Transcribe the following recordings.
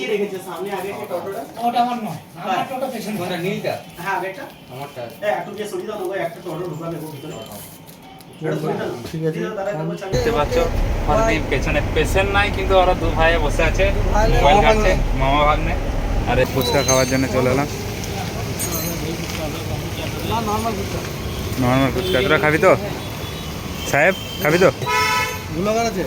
কি রেখেছে সামনে আগে যে টোটোটা? ওটা আমার নয়, আমার টোটো পেছনে। কোনটা নীলটা? হ্যাঁ আগেরটা। আমারটা। একটু দিয়ে সরিয়ে দাও, ওই একটা টোটো ঢুকাবে ভিতরে। ঠিক আছে। দেখতে পাচ্ছ হরদীপ পেছনে পেশেন্ট নাই, কিন্তু ওরা দু ভাইয়ে বসে আছে, মোবাইল ঘাটছে, মামা ভাগ্নে। আরে ফুচকা খাওয়ার জন্য চলে এলাম। নর্মাল ফুচকা। তোরা খাবি তো সাহেব? খাবি তো? গুলাগার আছে?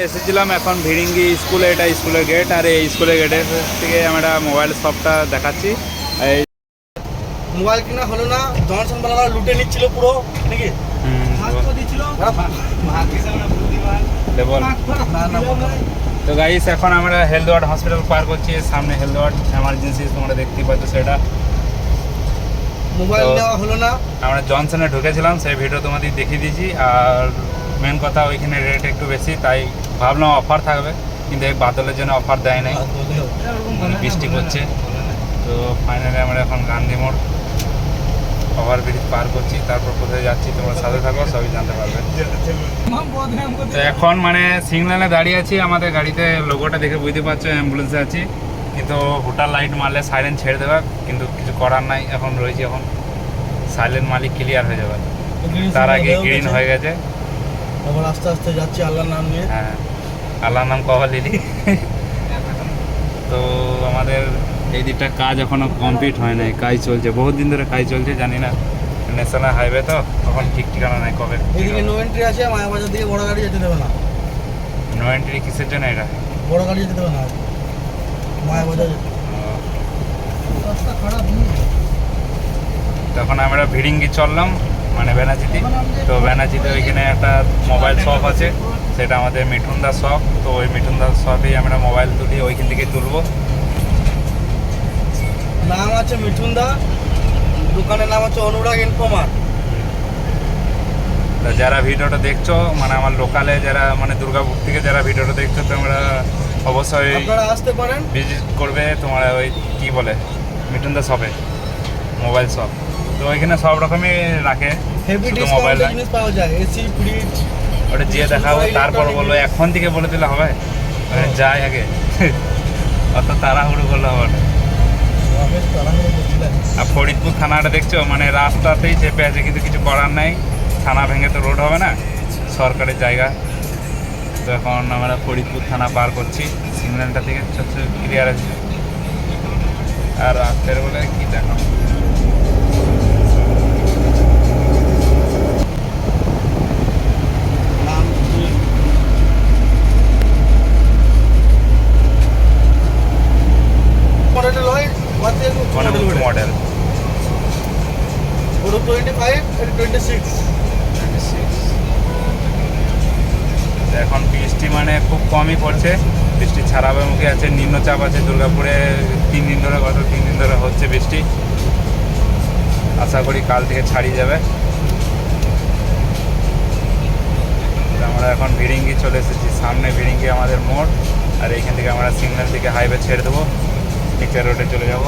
এসেছিলাম এখন ভিড়িঙ্গি স্কুলে, এটা স্কুলের গেট। আর এই স্কুলের গেটের থেকে আমরা মোবাইল শপটা দেখাচ্ছি। এই মোবাইল কিনা হলো না, জনসন বালারা লুটে নিচ্ছিল পুরো নাকি? তো গাইস এখন আমরা হেলথওয়ার্ড হসপিটাল পার করছি, সামনে হেলথওয়ার্ড এমার্জেন্সি তোমরা দেখতে পাচ্ছ সেটা। মোবাইল তো নেওয়া হলো না। আমরা জনসনে ঢুকেছিলাম, সেই ভিডিও তোমাদের দেখিয়ে দিয়েছি। আর মেন কথা ওইখানে রেট একটু বেশি, তাই ভাবলাম অফার থাকবে, কিন্তু এই বাদলের জন্য অফার দেয় নাই, মানে বৃষ্টি করছে। তো ফাইনালি আমরা এখন গান্ধী মোড় ওভারব্রিজ পার করছি, তারপর কোথায় যাচ্ছি তোমরা সাথে থাকো, সবই জানতে পারবে। তো এখন মানে সিগন্যালে দাঁড়িয়ে আছি, আমাদের গাড়িতে লোগোটা দেখে বুঝতে পারছো অ্যাম্বুলেন্সে আছি, কিন্তু হোটাল লাইট মারলে সাইলেন্ট ছেড়ে দেবে, কিন্তু কিছু করার নাই। এখন রয়েছি, এখন সাইলেন্ট মালিক ক্লিয়ার হয়ে যাবে, তার আগে গ্রিন হয়ে গেছে। আবার আস্তে আস্তে যাচ্ছি আল্লাহর নাম নিয়ে। হ্যাঁ, আল্লাহর নাম কবার লিলি। তো আমাদের এই দিকটা কাজ এখনো কমপ্লিট হয় নাই, কাজ চলছে, বহুত দিন ধরে কাজ চলছে, জানি না ন্যাশনাল হাইওয়ে তো তখন ঠিক ঠিকানা নাই কবে। এদিকে নো এন্ট্রি আছে, মায়াবাজার দিকে বড় গাড়ি যেতে দেবে না। নো এন্ট্রি কিসের জন্য এটা? বড় গাড়ি যেতে দেবে না মায়াবাজার। রাস্তা খারাপ নেই। তখন আমরা ভিড়িঙ্গি চললাম, মানে বেনাচিতি। তো বেনাচিতে ওইখানে একটা মোবাইল শপ আছে, সেটা আমাদের মিঠুন দাস শপ। তো ওই মিঠুন দাস শপেই আমরা মোবাইল তুলি, ওইখান থেকে তুলবো। নাম আছে মিঠুন দা, দোকানের নাম হচ্ছে অনুরাগ ইনফর্মার। তো যারা ভিডিওটা দেখছো, মানে আমার লোকালে যারা, মানে দুর্গাপুর থেকে যারা ভিডিওটা দেখছো, তোমরা অবশ্যই আপনারা আসতে পারেন, ভিজিট করবে। তোমরা ওই কি বলে মিঠুন দাস শপে, মোবাইল শপ। তো ওইখানে সব রকমই রাখে, হেভি শুধু মোবাইল ডিসকাউন্টে না। জিনিস পাওয়া যায়, এসি, ফ্রিজ। ওটা যেয়ে দেখাবো, তারপর বললো এখন থেকে বলে দিলে হবে, যাই আগে। অত তাড়াহুড়ো করলে হবে না। আর ফরিদপুর থানাটা দেখছো, মানে রাস্তাতেই চেপে আছে, কিন্তু কিছু করার নাই, থানা ভেঙে তো রোড হবে না, সরকারের জায়গা। তো এখন আমরা ফরিদপুর থানা পার করছি, সিগন্যালটা থেকে ক্লিয়ার আছে। আর রাস্তার বলে কি দেখো, মডেল 25 and 26। এখন বৃষ্টি মানে খুব কমই পড়ছে, বৃষ্টি ছাড়াবে মুখে আছে। নিম্নচাপ আছে দুর্গাপুরে, 3 দিন ধরে, গত 3 দিন ধরে হচ্ছে বৃষ্টি। আশা করি কাল থেকে ছাড়িয়ে যাবে। আমরা এখন ভিড়িঙ্গি চলে এসেছি, সামনে ভিড়িঙ্গি আমাদের মোড়। আর এইখান থেকে আমরা সিগন্যাল থেকে হাইওয়ে ছেড়ে দেবো, টিচার রোডে চলে যাব।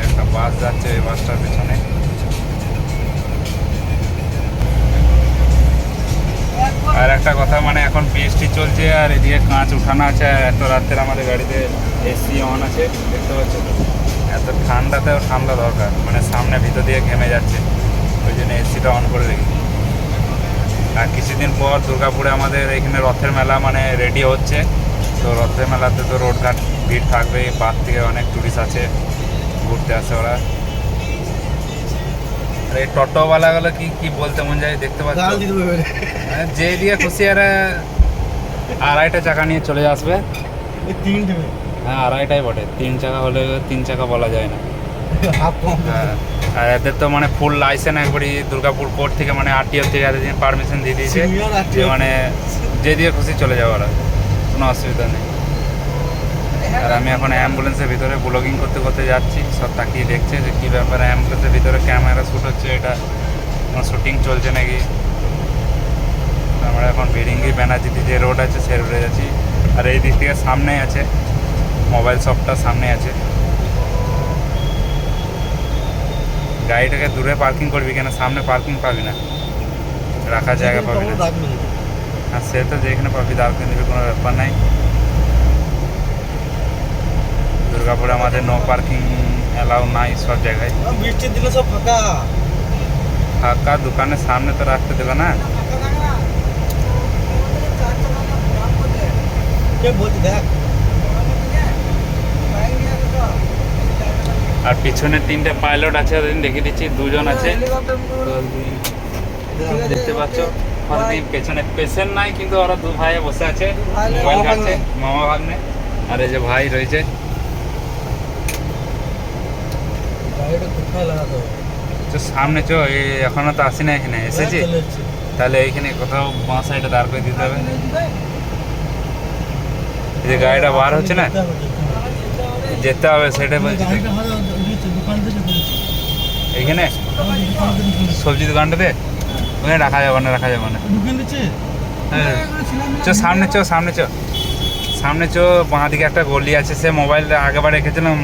একটা বাস যাচ্ছে, এই বাসটার পেছনে। আর একটা কথা, মানে এখন বৃষ্টি চলছে আর এদিকে কাঁচ উঠানো আছে, এত রাত্রে আমাদের গাড়িতে এসি অন আছে, দেখতে পাচ্ছ তো। এত ঠান্ডাতেও ঠান্ডা দরকার, মানে সামনে ভিতর দিয়ে ঘেমে যাচ্ছে, ওই জন্য এসিটা অন করে রেখেছি। আর কিছুদিন পর দুর্গাপুরে আমাদের এখানে রথের মেলা মানে রেডি হচ্ছে। তো রথের মেলাতে তো রোডঘাট ভিড় থাকবেই, বাদ থেকে অনেক টুরিস্ট আছে, ঘুরতে আসে ওরা। আর এই টোটোওয়ালাগুলো কি বলতে মন যায়, দেখতে পাচ্ছ, মানে যে দিকে খুশি আর 2.5টা চাকা নিয়ে চলে আসবে। হ্যাঁ 2.5টাই বটে, 3 চাকা হলে 3 চাকা বলা যায় না। হ্যাঁ, আর এদের তো মানে ফুল লাইসেন্স একবারই দুর্গাপুর কোর্ট থেকে, মানে আরটিও থেকে এতদিন পারমিশন দিয়ে দিয়েছে, মানে যে দিয়ে খুশি চলে যাওয়া, ওরা কোনো অসুবিধা নেই। আর আমি এখন অ্যাম্বুলেন্সের ভিতরে ব্লগিং করতে করতে যাচ্ছি, সব তাকিয়ে দেখছে যে কী ব্যাপারে, অ্যাম্বুলেন্সের ভিতরে ক্যামেরা শ্যুট হচ্ছে, এটা কোনো শ্যুটিং চলছে নাকি। আমরা এখন ভিড়িঙ্গি ব্যানার্জিতে যে রোড আছে সে রোডে যাচ্ছি। আর এই দিক থেকে সামনেই আছে মোবাইল শপটা, সামনে আছে। গাড়িটাকে দূরে পার্কিং করবি, কেন সামনে পার্কিং পাবি না, রাখার জায়গা পাবি না। আর সে তো যেখানে পাবি দাঁড় করে দেবে, কোনো ব্যাপার নাই। দুর্গাপুরে আমাদের নো পার্কিং অ্যালাউ নাই সব জায়গায়। বৃষ্টির দিনে সব ফাঁকা ফাঁকা, দোকানের সামনে তো রাখতে দেবে না। কে বলছি দেখ, আর পিছনে 3টে পাইলট আছে, ওদিন দেখে দিচ্ছি 2জন আছে, দেখতে পাচ্ছ। ওদিন পেছনে পেশেন্ট নাই, কিন্তু ওরা 2 ভাই বসে আছে, মোবাইল ঘাটছে, মামা ভাগ্নে। আর এই যে ভাই রয়েছে। গাড়িটা কোথায় লাগাতে হবে? তো সামনে চো, এখনো তো আসি না, এখানে এসেছি। তাহলে এইখানে কোথাও বাঁ সাইডে দাঁড় করে দিতে হবে। এই যে গাড়িটা বার হচ্ছে না, যেতে হবে, সেটা বলছি। এইখানে সবজি দোকানটাতে ওখানে রাখা যাবে না, রাখা যাবে না। হ্যাঁ চো সামনে, চো সামনে, চো সামনে, চো বাঁ দিকে একটা গলি আছে, সে মোবাইলটা আগেবার রেখেছিলাম,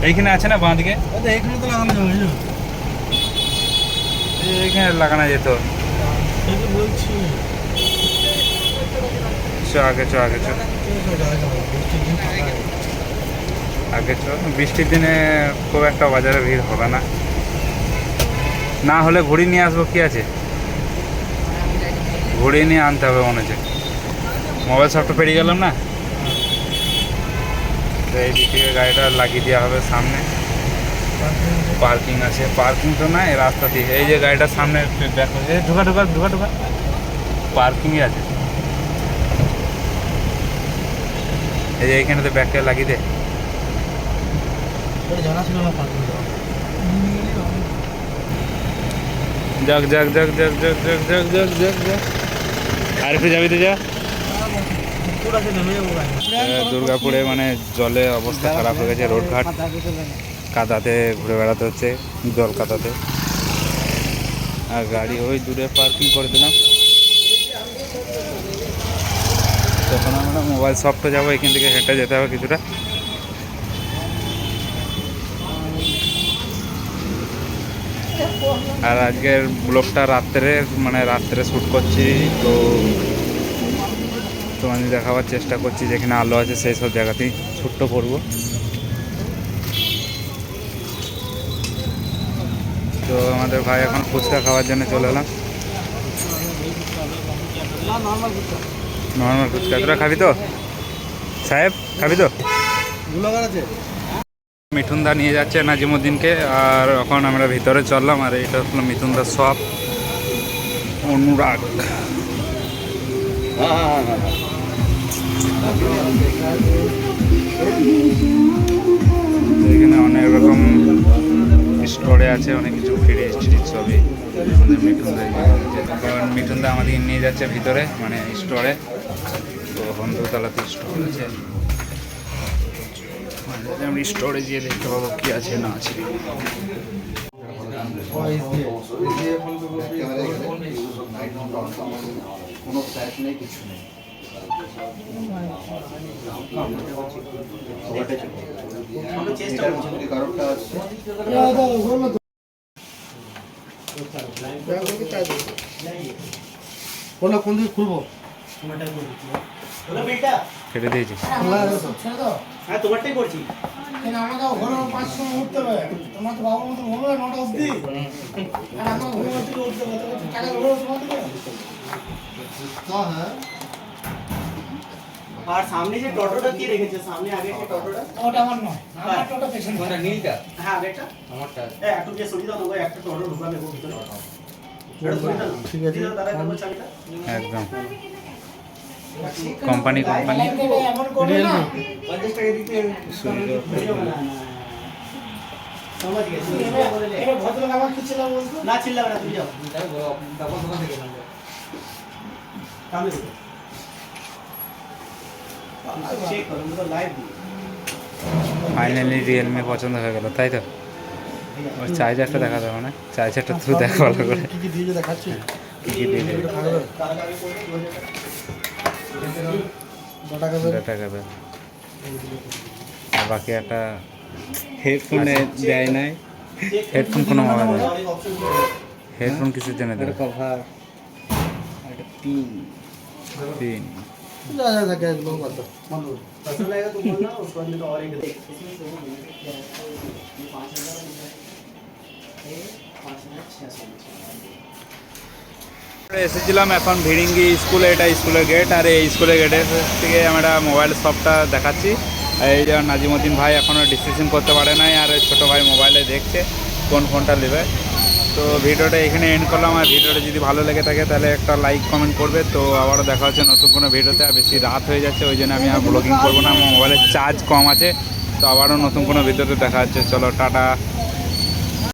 এইখানে আছে না বাঁ দিকে, এখানে তো লাগানো যাবে, এইখানে লাগানো যেত। বলছি চো আগে, চো আগে, চো আগে, চো। বৃষ্টির দিনে খুব একটা বাজারে ভিড় হবে না, না হলে ঘুড়ি নিয়ে আসবো, কি আছে, ঘুড়ি নিয়ে আনতে হবে মনে হচ্ছে। মোবাইল সবটা পেরিয়ে গেলাম না, তো এই দিক থেকে গাড়িটা লাগিয়ে দেওয়া হবে সামনে। পার্কিং আছে, পার্কিং তো নাই রাস্তা দিয়ে, এই যে গাড়িটার সামনে দেখো, এই ঢোকা ঢোকা ঢোকা ঢোকা পার্কিংই আছে। এই যে এইখানে তো ব্যাগটা লাগিয়ে দে। জানা ছিল না পার্কিং যাক যাক যাক যাক যাক যাক যাক যাক যাক যাক আর একটু যাবি তো যা। দুর্গাপুরে মানে জলে অবস্থা খারাপ হয়ে গেছে, রোডঘাট কাদাতে ঘুরে বেড়াতে হচ্ছে, জল কাদাতে। আর গাড়ি ওই দূরে পার্কিং করে দিলাম। তখন আমরা মোবাইল শপটা যাবো, এখান থেকে হেঁটে যেতে হবে কিছুটা। আর আজকের ব্লগটা রাত্রে শ্যুট করছি, তো তোমাদের দেখাবার চেষ্টা করছি, যেখানে আলো আছে সেই সব জায়গাতেই ছোট্ট করবো। তো আমাদের ভাই এখন ফুচকা খাওয়ার জন্য চলে এলাম। নর্মাল ফুচকা, তোরা খাবি তো সাহেব, খাবি তো? মিঠুনদা নিয়ে যাচ্ছে নাজিমুদ্দিনকে, আর এখন আমরা ভিতরে চললাম। আর এটা হলো মিঠুনদার শপ, অনুরাগ। এখানে অনেক রকম স্টোরে আছে, অনেক কিছু ফ্রিজ ট্রিজ সবই। আমাদের মিঠুনদা আমাদের নিয়ে যাচ্ছে ভিতরে, মানে স্টোরে। তো হন্দুতলাতে স্টোর আছে, আমি স্টোরে গিয়ে দেখতে পাবো কি আছে না আছে। কোনো ফ্ল্যাশ নেই, কিছু নেই। কারণটা আছে কোন দিকে খুলবো? কেটে দিয়েছি। হ্যাঁ তোমারটাই করছি। আমাকে ঘরে 5 উঠতে হবে, তোমার তো বাবার মতো ঘুমবে 9টা অবধি, আর আমার ঘুমের থেকে উঠতে হবে, টাকা ঘুরে তোমার থেকে। হ্যাঁ, আর সামনে যে টোটোটা দিয়ে রেখেছে, সামনে আগে যে টোটোটা, ওটা আমার নয়, আমার টোটো পেছনে। কোনটা নীলটা? হ্যাঁ আগেরটা আমারটা। একটু দিয়ে সরিয়ে দাও, তোমাকে একটা টোটো ঢুকাবে ভিতরে। ঠিক আছে। দাদা কেমন চাবিটা? একদম কোম্পানি কোম্পানি এমন করবে না, 50 টাকা দিতে समझ गए এটা ভদ্রলোক আমার কি ছিল বলতো? ना चिल्ला ना तुम जाओ তারপর দোকান থেকে নাও। सामने देखो चेक करो मुझे लाइव ফাইনালি রিয়েলমি পছন্দ হয়ে গেল, তাই তো? ওর চার্জারটা দেখা যাবে না, চার্জারটা তুই দেখা ভালো করে কি দিয়ে দেখাচ্ছি, কী কী দিয়ে দেবে। ডাটা কেবল আর বাকি একটা হেডফোনে দেয় নাই, হেডফোন কোনো মোবাইল হেডফোন কিসের জন্য দেবে? কভার একটা পিন तीन যা যা থাকে একদম কথা पसंद आएगा तो बोलना उसको अंदर और एक এসেছিলাম এখন ভিড়িঙ্গি স্কুলে, এটা স্কুলের গেট, আর এই স্কুলের গেটের থেকে আমরা মোবাইল শপটা দেখাচ্ছি। এই যে নাজিমুদ্দিন ভাই এখনও ডিসিশন করতে পারে নাই, আর ছোটো ভাই মোবাইলে দেখছে কোন ফোনটা নেবে। তো ভিডিওটা এখানে এন্ড করলাম, আর ভিডিওটা যদি ভালো লেগে থাকে তাহলে একটা লাইক কমেন্ট করবে। তো আবারও দেখা হচ্ছে নতুন কোনো ভিডিওতে। আর বেশি রাত হয়ে যাচ্ছে ওই জন্য আমি আর ব্লগিং করবো না, আমার মোবাইলের চার্জ কম আছে। তো আবারও নতুন কোনো ভিডিওতে দেখা হচ্ছে। চলো টাটা।